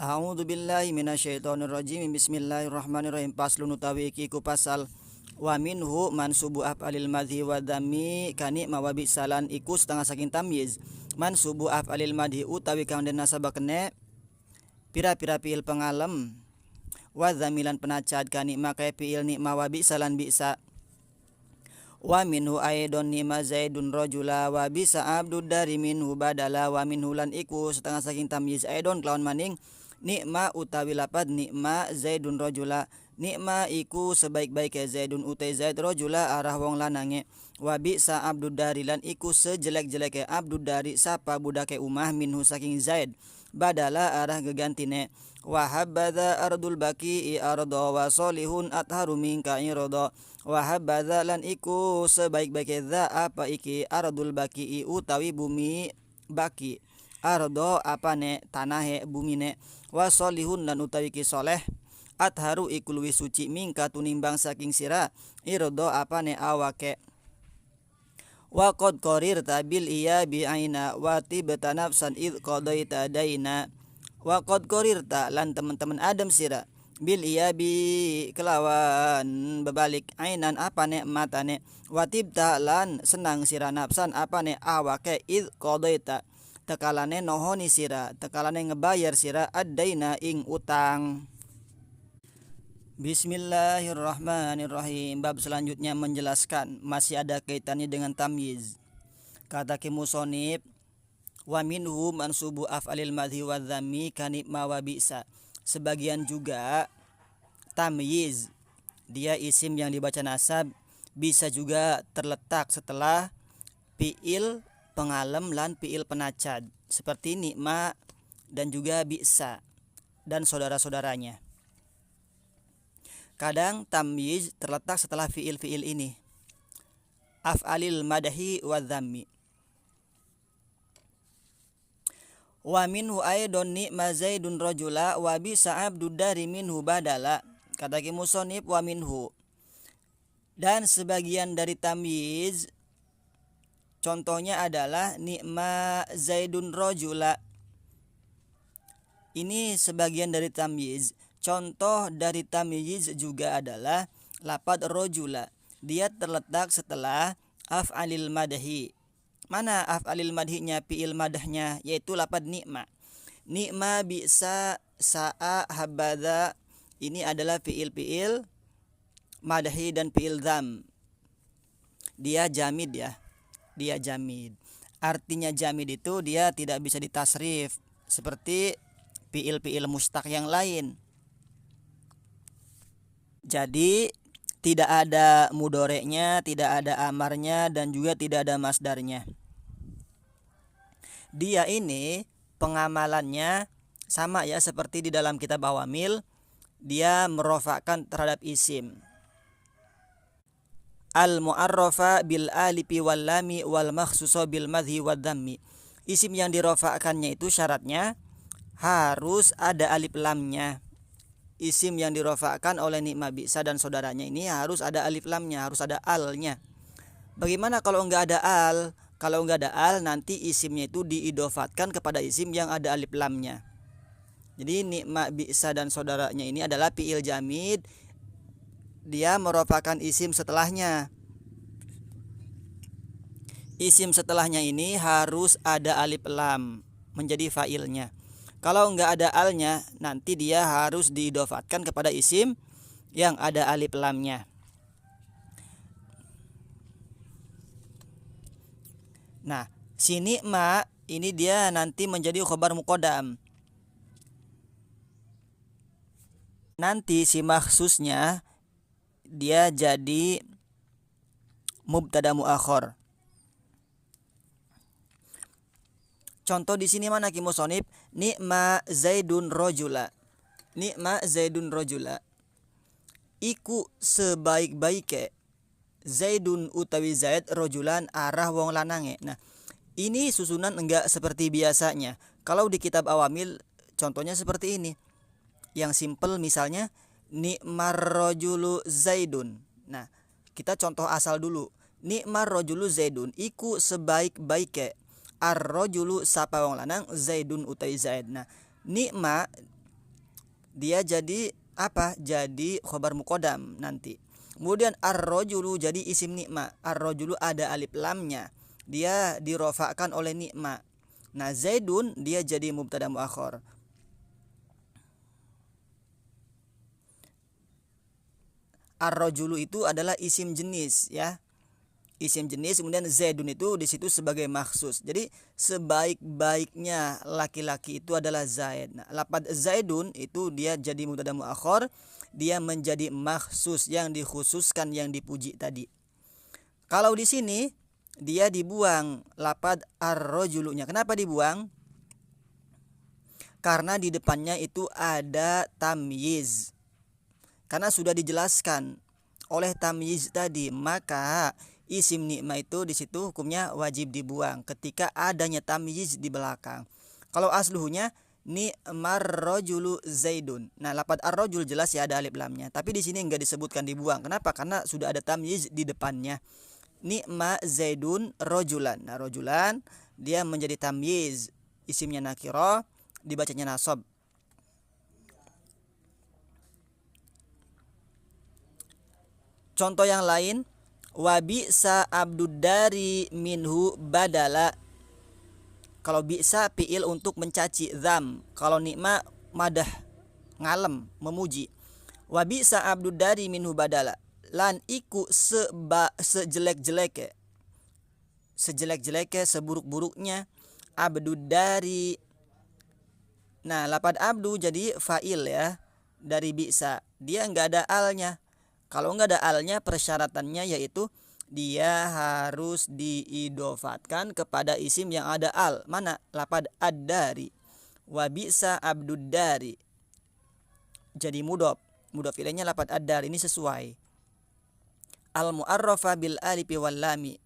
A'udzu billahi minasyaitonir rajim. Bismillahirrahmanirrahim. Paslun utawi iki ku pasal wa minhu mansubu af'alil madhi wa dhammi kani mawabi salan iku setengah saking tamyiz. Mansubu af'alil madhi utawi kang den nasaba kene pira-pira fiil pengalem wa dhamilan penacad kani make fiil ni mawabi salan bisa. Wa minhu aidon nima zaidun rajula wa bisa abdud dari minhu badala wa minhu lan iku setengah saking tamyiz aidon kelawan maning nikma utawi lapad nikma zaidun rajula. Nikma iku sebaik-baik zaidun utai zaid rajula arah wong lanange. Wa bisa abdud dari lan iku sejelek-jeleke abdud dari sapa budake umah minhu saking zaid badala arah gegantine. Wa habadha ardul baki ardo wa solihun atharu minka irodo. Wa habadha lan iku sebaik-baik za apa iki ardul baki utawi bumi baki. Ardo apane tanahe bumine. Wa solihun lan utawi ki soleh atharu iku luwih suci mingka tunimbang saking sira irdo apane awake. Wa qad qarirta bil iya bi aina wa tibta nafsan id qadaita daina. Wa qad qarirta lan teman-teman Adam sira bil iya bi kelawan bebalik ainan apane matane wa tibta lan senang sira nafsan apane awake id qadaita tekalane nohoni sira tekalane ngebayar sira ad-daina ing utang. Bismillahirrahmanirrahim. Bab selanjutnya menjelaskan masih ada kaitannya dengan tamyiz. Kata musonib wa minhu mansubu af'alil madhi wa dhammi kanib ma wa bisa. Sebagian juga tamyiz dia isim yang dibaca nasab bisa juga terletak setelah fiil pengalem lan fiil penacad seperti nikma dan juga bisa dan saudara-saudaranya. Kadang tamyiz terletak setelah fiil-fiil ini. Af'alil madahi wa dhammi. Wa minhu aidon ni'ma zaidun rajula wa bisa abdud dari minhu badala. Kata musonib wa minhu. Dan sebagian dari tamyiz contohnya adalah ni'ma zaidun rajula. Ini sebagian dari tamyiz. Contoh dari tamyiz juga adalah lapad rajula. Dia terletak setelah af'alil madhi. Mana af'alil madhinya, fi'il madahnya, yaitu lapad ni'ma. Ni'ma bisa sa'a habadha. Ini adalah fi'il madhi dan fi'il dham. Dia jamid ya. Dia jamid. Artinya jamid itu dia tidak bisa ditasrif seperti fi'il mustaq yang lain. Jadi tidak ada mudoreknya, tidak ada amarnya, dan juga tidak ada masdarnya. Dia ini pengamalannya sama ya seperti di dalam kitab awamil. Dia merofakkan terhadap isim. Al-mu'arrafa bil alifi wal lami wal makhsuso bil madhi wad dhammi. Isim yang dirofakkannya itu syaratnya harus ada alif lamnya. Isim yang dirofakkan oleh nikma bisa dan saudaranya ini harus ada alif lamnya, harus ada alnya. Bagaimana kalau enggak ada al? Kalau enggak ada al, nanti isimnya itu diidofatkan kepada isim yang ada alif lamnya. Jadi nikma bisa dan saudaranya ini adalah fi'il jamid. Dia merofakkan isim setelahnya. Isim setelahnya ini harus ada alif lam menjadi fa'ilnya. Kalau enggak ada alnya, nanti dia harus diidofatkan kepada isim yang ada alif lamnya. Nah, si ni'ma ini dia nanti menjadi khobar muqaddam. Nanti si makhsusnya dia jadi mubtada muakhir. Contoh di sini mana musonib? Ni'ma zaidun rajula. Ni'ma zaidun rajula. Iku sebaik-baike zaidun utawi zaid rajulan arah wong lanange. Nah, ini susunan enggak seperti biasanya. Kalau di kitab awamil contohnya seperti ini. Yang simple misalnya ni'mar rajulu zaidun. Nah, kita contoh asal dulu. Ni'mar rajulu zaidun iku sebaik-baike ar-rajulu sapa wong lanang zaidun utai zaid. Nah, nikma dia jadi apa? Jadi khobar muqaddam nanti. Kemudian ar-rajulu jadi isim nikma. Ar-rajulu ada alif lamnya. Dia dirofakkan oleh nikma. Nah, Zaidun dia jadi mubtada muakhar. Ar-rajulu itu adalah isim jenis ya. Isim jenis, kemudian Zaidun itu di situ sebagai maksus. Jadi sebaik-baiknya laki-laki itu adalah Zaid. Nah, lafaz Zaidun itu dia jadi mubtada muakhar, dia menjadi maksus yang dikhususkan yang dipuji tadi. Kalau di sini dia dibuang lafaz ar-rajulunya. Kenapa dibuang? Karena di depannya itu ada tamyiz. Karena sudah dijelaskan oleh tamyiz tadi, maka isim nikma itu di situ hukumnya wajib dibuang ketika adanya tamyiz di belakang. Kalau asluhnya ni'mar rajulu Zaidun. Nah, lafaz ar-rajul jelas ya ada alif lamnya, tapi di sini enggak disebutkan dibuang. Kenapa? Karena sudah ada tamyiz di depannya. Ni'ma Zaidun rajulan. Nah, rajulan dia menjadi tamyiz, isimnya nakirah, dibacanya nasab. Contoh yang lain, wa bi'sa abdudari minhu badala. Kalau bi'sa fi'il untuk mencaci, dzam. Kalau nikma madah, ngalem, memuji. Wa bi'sa abdudari minhu badala. Lan iku sejelek-jeleke, seburuk-buruknya abdudari. Nah, lafaz abdu jadi fa'il ya dari bi'sa. Dia enggak ada alnya. Kalau enggak ada alnya, persyaratannya yaitu dia harus diidofatkan kepada isim yang ada al. Mana? Lafaz ad-dari. Wa bi'sa abdud-dari. Jadi mudhof. Mudhof ilaihnya lafaz ad-dari, ini sesuai. Al-mu'arrafa bil alifi wal lami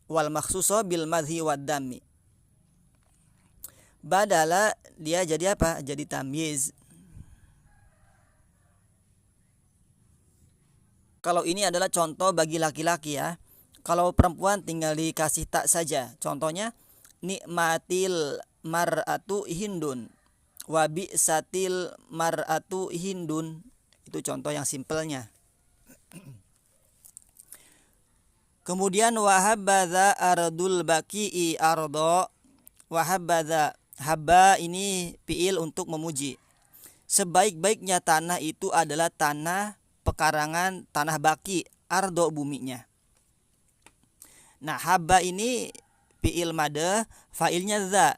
wal makhsusa bil madhi wad dammi. Badala dia jadi apa? Jadi tamyiz. Kalau ini adalah contoh bagi laki-laki ya. Kalau perempuan tinggal dikasih tak saja. Contohnya nikmatil mar'atu hindun wa bi'satil mar'atu hindun. Itu contoh yang simpelnya. Kemudian wahabadza ardul baqi'i ardo. Wahabadza, haba ini fi'il untuk memuji. Sebaik-baiknya tanah itu adalah tanah pekarangan, tanah baki, ardo buminya. Nah, haba ini fi'il madah, fa'ilnya za.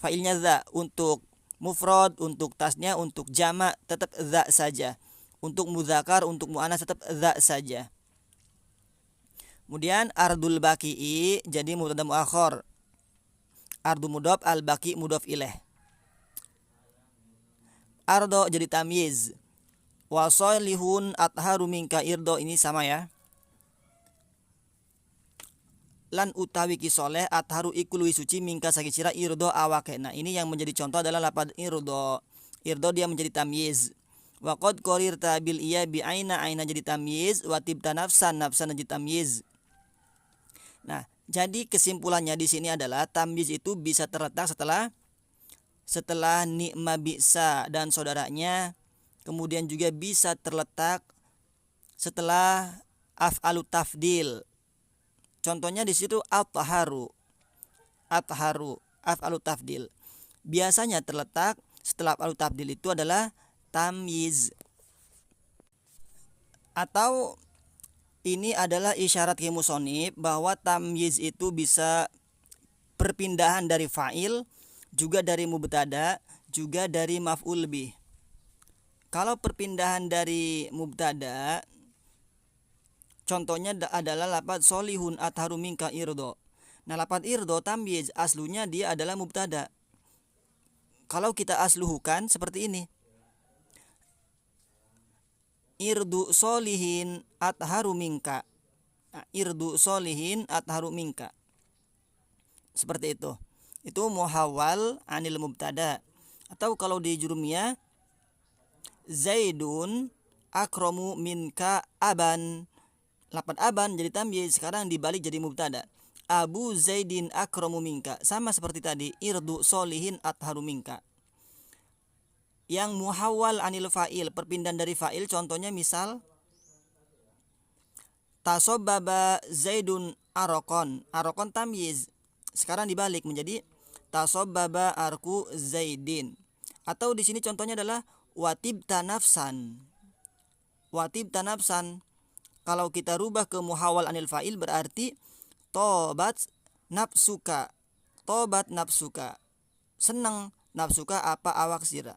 Fa'ilnya za untuk mufrad, untuk tasnya, untuk jamak tetap za saja. Untuk muzakkar, untuk muannas tetap za saja. Kemudian ardul baqi'i jadi mubtada muakhar. Ardu mudhof, al baqi mudhof ilaih. Ardo jadi tamyiz. Wasolihun atharu minka irdo, ini sama ya. Lan utawi kisoleh atharu iku luwih suci minka saking sira irdo awake. Nah, ini yang menjadi contoh adalah lafaz irdo. Irdo dia menjadi tamyiz. Wa qad qarirta bil iya bi aina, aina jadi tamyiz. Wa tibta nafsan, nafsan jadi tamyiz. Nah, jadi kesimpulannya di sini adalah tamyiz itu bisa terletak setelah ni'ma bi'sa dan saudaranya. Kemudian juga bisa terletak setelah af'alu tafdil. Contohnya di situ atharu, af'alu tafdil. Biasanya terletak setelah af'alu tafdil itu adalah tamyiz. Atau ini adalah isyarat musonif bahwa tamyiz itu bisa perpindahan dari fa'il, juga dari mubtada, juga dari maf'ul bih. Kalau perpindahan dari mubtada, contohnya adalah lafaz solihun atharu minka irdo. Nah, lafaz irdo tamyiz aslunya dia adalah mubtada. Kalau kita asluhukan seperti ini. Irdu solihin atharu minka. Nah, irdu solihin atharu minka. Seperti itu. Itu muhawwal anil mubtada. Atau kalau di jurumiyah, Zaidun akramu minka aban. Lafaz aban jadi tamyiz, sekarang dibalik jadi mubtada. Abu Zaidin akramu minka. Sama seperti tadi, irdu solihin atharu minka. Yang muhawwal anil fa'il, perpindahan dari fa'il, contohnya misal tasobbaba Zaidun arokon. Arokon tamyiz. Sekarang dibalik menjadi tasobbaba arku Zaidin. Atau di sini contohnya adalah watibta nafsan. Watibta nafsan. Kalau kita rubah ke muhawwal anil fa'il berarti tobat nafsuka. Tobat nafsuka. Senang nafsuka apa awak sira.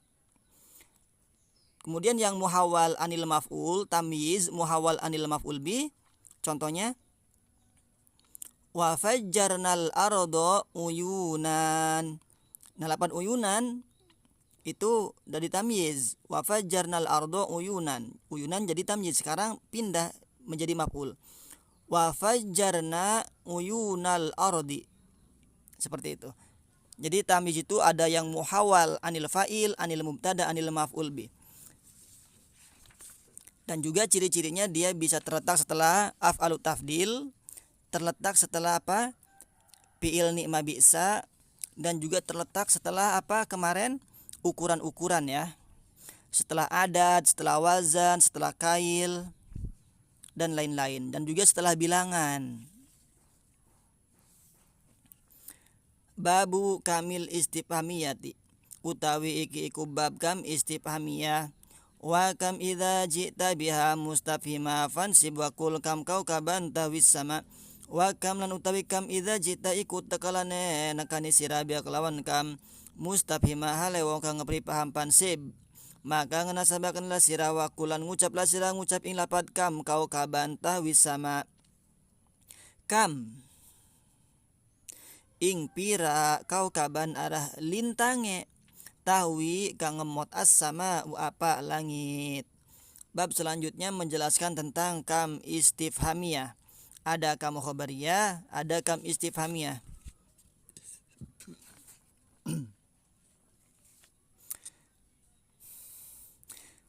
Kemudian yang muhawwal anil maf'ul tamyiz, muhawwal anil maf'ul bi, contohnya wa fajjarnal ardo uyunan. Nah, lapan uyunan itu dari tamyiz. Wa fajjarnal ardo uyunan. Uyunan jadi tamyiz. Sekarang pindah menjadi maf'ul. Wa fajjarna uyunal ardi. Seperti itu. Jadi tamyiz itu ada yang muhawwal anil fa'il, anil mubtada, anil maf'ul bi. Dan juga ciri-cirinya dia bisa terletak setelah af'alu tafdil, terletak setelah apa? Fi'il ni'ma bi'sa, dan juga terletak setelah apa kemarin? Ukuran-ukuran ya. Setelah adad, setelah wazan, setelah kail, dan lain-lain. Dan juga setelah bilangan. Babu kamil istifhamiyati. Utawi iki iku bab kam istifhamiyah. Wa kam idza ji'ta biha mustafhima fansib wa kul kam kaukaban tawis sama. Wa kam lan utawi kam idza ji'ta iku tekalane nakani sira biha kelawan kam mustafhima hale wong kang ngepri paham fansib. Maka ngenasabakanlah sira wa kulan ngucaplah sira ngucap ing lapat kam kaukaban tawis sama. Kam ing pira kaukaban arah lintange tahwi kang ngemot as sama apa langit. Bab selanjutnya menjelaskan tentang kam istifhamiyah. Ada kam khobariyah, ada kam istifhamiyah.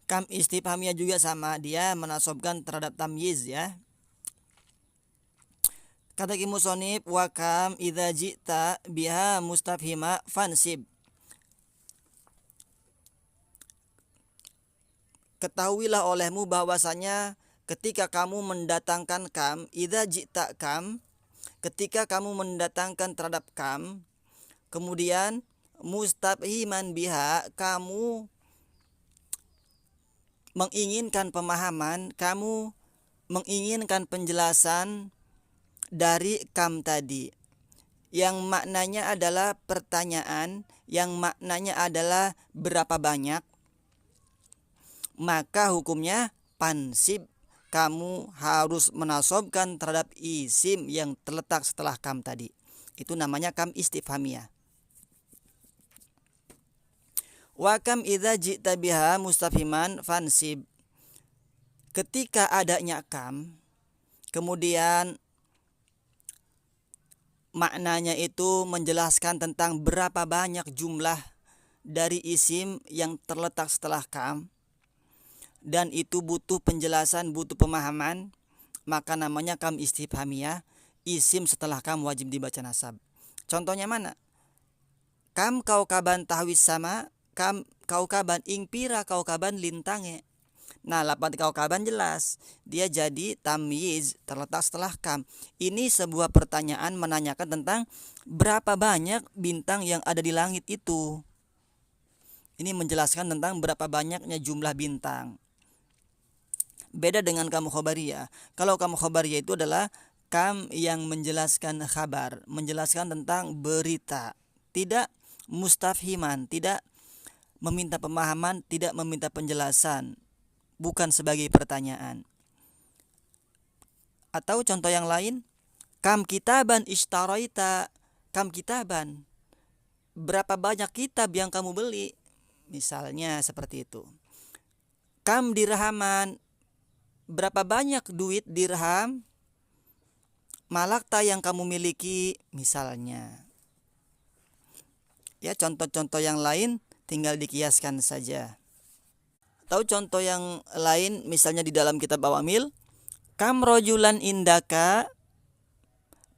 Kam istifhamiyah juga sama, dia menasobkan terhadap tamyiz ya. Kata Ki Musonib, wa kam idza ji'ta biha mustafhima fansib. Ketahuilah olehmu bahwasanya ketika kamu mendatangkan kam, idza ji'ta kam, ketika kamu mendatangkan terhadap kam, kemudian mustafhiman biha, kamu menginginkan pemahaman, kamu menginginkan penjelasan dari kam tadi, yang maknanya adalah pertanyaan, yang maknanya adalah berapa banyak, maka hukumnya pansib, kamu harus menasobkan terhadap isim yang terletak setelah kam tadi. Itu namanya kam istifhamiyah. Wa kam idza ji'ta biha mustafhiman fansib. Ketika adanya kam, kemudian maknanya itu menjelaskan tentang berapa banyak jumlah dari isim yang terletak setelah kam, dan itu butuh penjelasan, butuh pemahaman, maka namanya kam istifhamiyah. Isim setelah kam wajib dibaca nasab. Contohnya mana? Kam kaukaban tahwis sama, kam kaukaban ing pira kaukaban lintange. Nah, lapan kaukaban jelas, dia jadi tamyiz terletak setelah kam. Ini sebuah pertanyaan menanyakan tentang berapa banyak bintang yang ada di langit itu. Ini menjelaskan tentang berapa banyaknya jumlah bintang. Beda dengan kam khobariyah. Kalau kam khobariyah itu adalah kam yang menjelaskan khabar, menjelaskan tentang berita, tidak mustafhiman, tidak meminta pemahaman, tidak meminta penjelasan, bukan sebagai pertanyaan. Atau contoh yang lain, kam kitaban ishtaraita, kam kitaban, berapa banyak kitab yang kamu beli, misalnya seperti itu. Kam dirhaman, berapa banyak duit dirham malakta yang kamu miliki, misalnya. Ya, contoh-contoh yang lain tinggal dikiaskan saja. Atau contoh yang lain misalnya di dalam kitab Awamil, kam rojulan indaka,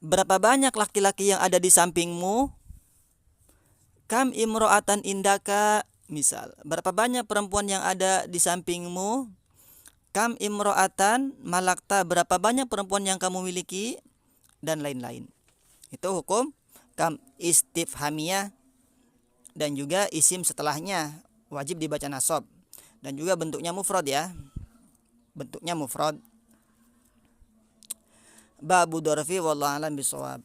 berapa banyak laki-laki yang ada di sampingmu. Kam imro'atan indaka, Misal, berapa banyak perempuan yang ada di sampingmu? Kam imro'atan malakta, berapa banyak perempuan yang kamu miliki? Dan lain-lain. Itu hukum kam istifhamiyah. Dan juga isim setelahnya wajib dibaca nasab. Dan juga bentuknya mufrad ya. Bentuknya mufrad. Babu dorfi wallahu alam bisawab.